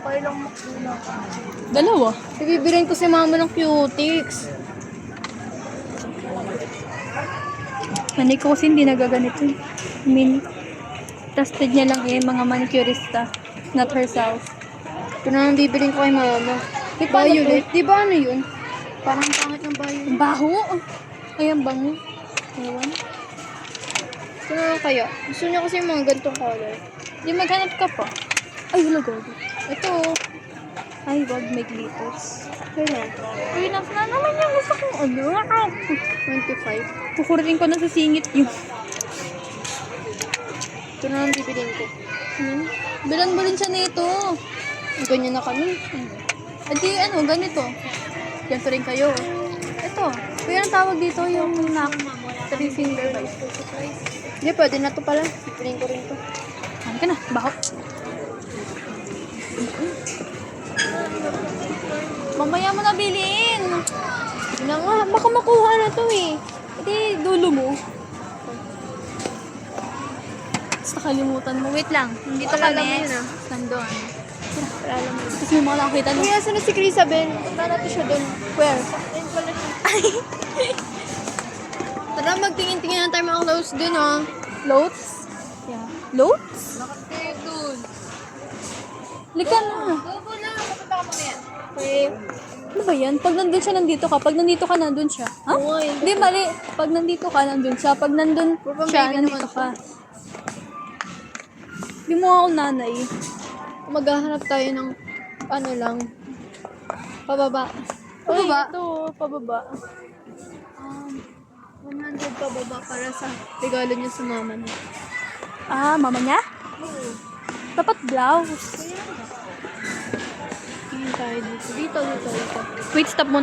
Okay lang makina. Dalawa. Ibibirin ko si mama ng cutics. Nanay ko kasi hindi nagaganito. I mean, trusted niya lang mga manicurista. Not herself. Ito na ang bibirin ko kay mama. Eh, paano Violet. Di ba ano yun? Parang pangit ng violet. Ang baho. Ay, ang bango. Ewan. Ito na lang kaya. Gusto niya kasi yung mga gantong color. Di maghanap ka pa. Ay, wala gago. Ito. Ay, wag may glitters. Kaya. Ay, na naman yung gusto kong ano. 25. Kukurin ko na sa singit yun. Ito na ang bibirin ko. Bilan mo rin siya nito. Ganyan na kami. Adi, ano, ganito. Ganito rin kayo. Ito. Kaya ang tawag dito yung knock. 3 finger vice. Hindi, pwede na to pala. Bibirin ko rin to. Ano ka na? Baho. Mamaya mo na bilhin. Yun na nga. Baka makuha na to eh. Edi, dulo mo. Tapos nakalimutan mo. Wait lang. Nandito Paalala kami. mo yun, ah. Nandun. Paalala mo. Tapos may mga nakakita no. Kuya, saan na si Crisabel? Punta natin siya doon. Where? Ayun pala siya. Tara, magtingin-tingin na tayo mga clothes dun, oh. Loads? Yeah. Loads? Bakit kayo dun? Lika na. Gogo na. Pupunta ka mamaya. Okay. Ano ba yan? Pag nandun siya, nandito ka. Pag nandito ka, nandun siya. Ha? Oo, eh. Hindi, mali. Pag nandito ka, nandun siya. Pag nandun Puro siya, baby nandito naman ka. Hindi mo ako nanay. Maghahanap tayo ng ano lang. Pababa. Pababa? Uy, ito. Pababa. 100 pababa para sa regalo niya sa mama niya. Ah, mama niya? Dapat blouse. Tingin tayo dito. Dito. Wait, stop muna.